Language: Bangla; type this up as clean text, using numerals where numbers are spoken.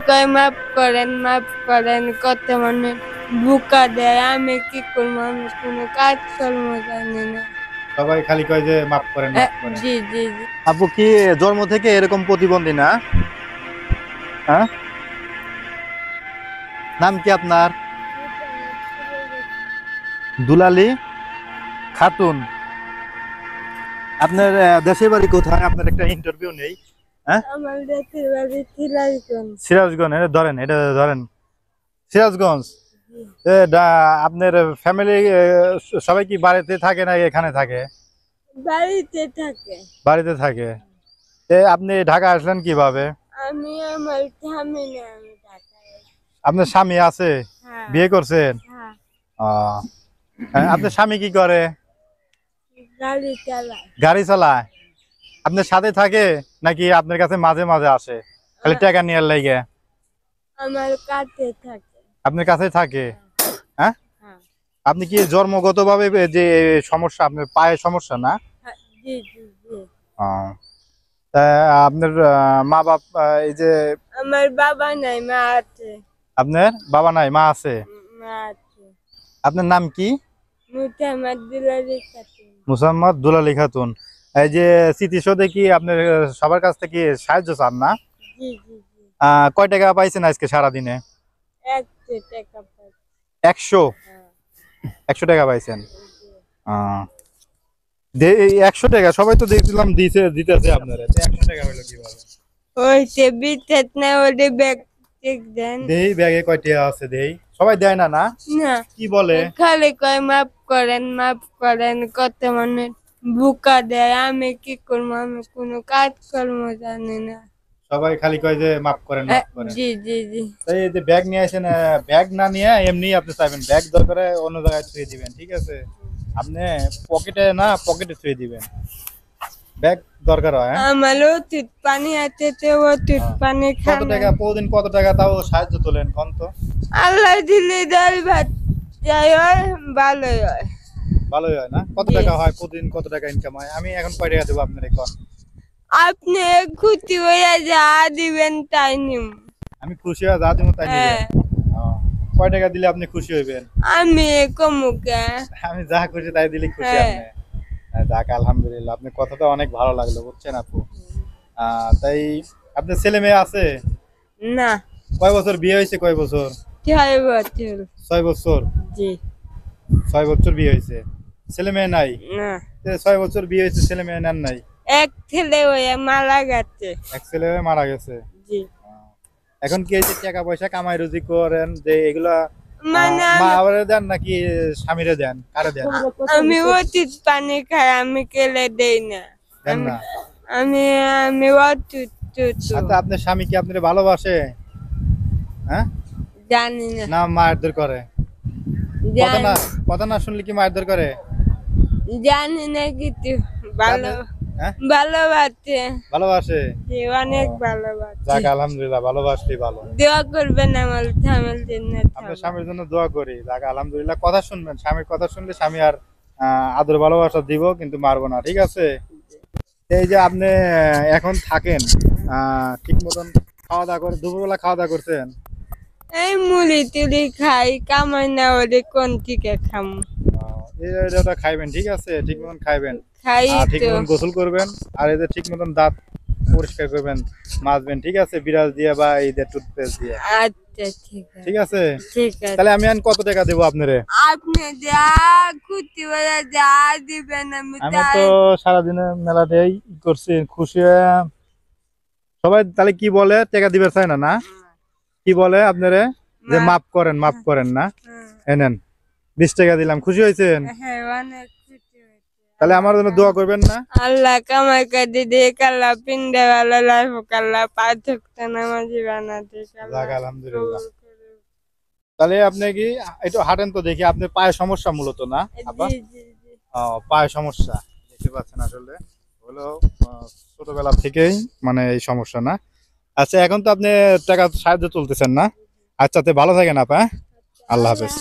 কয় মাফ করেন কত মানে বুকা দেয়। আমি কি করবো? আমি কোনো কাজ কর্ম জানি না। সবাই খালি কয় যে মাফ করেন মাফ করেন। জি জি জি। আপু কি জন্ম থেকে এরকম প্রতিবন্ধী না? হ্যাঁ, নাম কি আপনার? দুলালী খাতুন। আপনার দেশের বাড়ি কোথায়? আপনার একটা ইন্টারভিউ নেই। হ্যাঁ, আমার দেশের বাড়ি সিরাজগঞ্জ। সিরাজগঞ্জ। এটা ধরেন সিরাজগঞ্জ। আপনার ফ্যামিলি সবাই কি বাড়িতে থাকে না এখানে থাকে? বাড়িতে থাকে। বাড়িতে থাকে। আপনি ঢাকা আসলেন কিভাবে? আমি আমার স্বামী না, আমি ঢাকায়। আপনার স্বামী আছে? হ্যাঁ বিয়ে করছেন? হ্যাঁ। আহ, আপনার স্বামী কি করে? গাড়ি চালায়। গাড়ি চালায়। আপনার সাথে থাকে নাকি আপনার কাছে মাঝে মাঝে আসে খালি টাকা নেওয়ার লাগে? আমার কাছে থাকে। আপনার কাছে থাকে? হ্যাঁ, হ্যাঁ আপনি কি জন্মগতভাবে যে সমস্যা, আপনার পায়ের সমস্যা না? হ্যাঁ, জি জি জি। আহ, তা আপনার মা বাপ এই যে আমার বাবা নাই, মা আছে। আপনার বাবা নাই, মা আছে। মা আছে। আপনার নাম কি? মুতামাদ দুলালী খাতুন। মুসাম্মদ দুলালী খাতুন। এই যে স্মৃতিসৌধে কি আপনার সবার কাছ থেকে সাহায্য চান না? জি জি জি। কয় টাকা পাইছেন আজকে সারাদিনে? 100 টাকা পাই। 100? হ্যাঁ 100 টাকা পাইছেন? জি। আহ, এই 100 টাকা সবাই তো দেখছিলাম দিতেছে আপনারা, 100 টাকা হলো কিভাবে? ওই সে বিদ্যুৎ না ওরে ব্যাগ চেক দেন। দেই ব্যাগে কয় টাকা আছে দেই, সবাই দেয় না না? না, কি বলে? খালি কয় মাফ করেন কত মানে বুকা দেয়। আমি কি করবো? আমি কোনো কাজ কর্ম জানি না। সবাই খালি কয় যে মাফ করেন মাফ করেন। জি জি জি। তাই এই যে ব্যাগ নিয়ে আসেন, ব্যাগ না নিয়ে এমনি আপনি চাইবেন, ব্যাগ দরকার হয় অন্য জায়গায় থুয়ে দিবেন, ঠিক আছে? আপনি পকেটে না, পকেটে থুয়ে দিবেন, ব্যাগ দরকার হয়। হ্যাঁ, আমার অতীত পানি আছে, তো অতীত পানি কত খান। টাকা প্রতিদিন, কত টাকা তাও সাহায্য তোলেন কোন তো? আল্লাহ দিলে ডাল ভাত যাই হয়, ভালোই হয়। ভালোই হয় না? কত জি। টাকা হয় প্রতিদিন, কত টাকা ইনকাম হয়? আমি এখন কয় টাকা দেবো আপনার এখন? আপনি খুশি হয়ে যা দিবেন তাই নিম। আমি খুশি হয়ে যা দেবো তাই হ্যাঁ, নিবেন? কয় টাকা দিলে আপনি খুশি হইবেন? আমি কমুকে। আমি যা খুশি তাই দিলে খুশি হ্যাঁ। আপনি? যাক আলহামদুলিল্লাহ, আপনার কথাটা অনেক ভালো লাগলো, বুঝছেন আপু? তাই আপনার ছেলে মেয়ে আছে? না, কয় বছর বিয়ে হয়েছে, কয় বছর? 6 বছর। 6 বছর? জি। 6 বছর বিয়ে হয়েছে, ছেলে মেয়ে নাই? না, 6 বছর বিয়ে হয়েছে, ছেলে মেয়ে নেন নাই? এক ছেলে হয়ে মারা গেছে। এক ছেলে হয়ে মারা গেছে। জি। আহ, এখন কি এই যে টাকা পয়সা কামাই রুজি করেন যে এগুলা মানে মা আবারে দেন নাকি স্বামীরে দেন, কারে দেন? আমি অতীত পানি খাই, আমি কেলে দেই না। দেন আমি না? আমি আমি অতীত আচ্ছা, আপনার স্বামী কি আপনার ভালোবাসে? হ্যাঁ, জানি না। না মারধর করে? কথা না, জানি কথা না শুনলে কি মারধর করে? জানি না কিছু। ভালো হ্যাঁ, ভালোবাসে। ভালোবাসে? জি, অনেক ও, ভালোবাসে। যাক আলহামদুলিল্লাহ, ভালোবাসলেই ভালো। দোয়া করবেন আমার স্বামীর জন্য। আপনার স্বামীর জন্য দোয়া করি। যাক আলহামদুলিল্লাহ, কথা শুনবেন, স্বামীর কথা শুনলে স্বামী আর আদর ভালোবাসা দিব, কিন্তু মারবো না, ঠিক আছে? এই যে আপনি এখন থাকেন ঠিক মতন খাওয়া দাওয়া করে, দুপুরবেলা খাওয়া দাওয়া করছেন? এই মুড়ি টুড়ি খাই, কামাই না হলে কোন থেকে খাম। এটা খাইবেন, ঠিক আছে? ঠিক মতন খাইবেন, খাই আর ঠিক তো। মতন গোসল করবেন, আর এদের ঠিক মতন দাঁত পরিষ্কার করবেন, মাজবেন, ঠিক আছে? বিরাজ দিয়ে বা এই যে টুথপেস্ট দিয়ে, আচ্ছা ঠিক আছে। ঠিক আছে? ঠিক আছে। তাহলে আমি এখন কত টাকা দেবো আপনারে? আপনি যা খুশি হয়ে যা দিবেন আমি আমি তো তাই। সারাদিনে মেলাটাই করছি, খুশি হয়ে। সবাই তাহলে কি বলে, টাকা দিবে চায় না না? কি বলে আপনারে যে মাফ করেন মাফ করেন না? এনেন 20 টাকা দিলাম, খুশি হয়েছেন? হ্যাঁ, অনেক খুশি হয়েছে। তাহলে আমার জন্য দোয়া করবেন না? আল্লাহ কামাই কাজে দিয়ে কাল্লা পিন্ডে ভালো লাগবো, কাল্লা পাঁচক নামাজি বানাতে যাক আলহামদুলিল্লাহ। তাহলে আপনি কি একটু হাঁটেন তো দেখি, আপনার পায়ের সমস্যা মূলত না আপা? জি জি জি। পায়ের সমস্যা দেখতে পাচ্ছেন, আসলে হলো ছোটবেলা থেকেই মানে এই সমস্যা না? আচ্ছা, এখন তো আপনি টাকা সাহায্য তুলতেছেন না? আচ্ছা, তো ভালো থাকেন আপা, হ্যাঁ? আল্লাহ হাফেজ।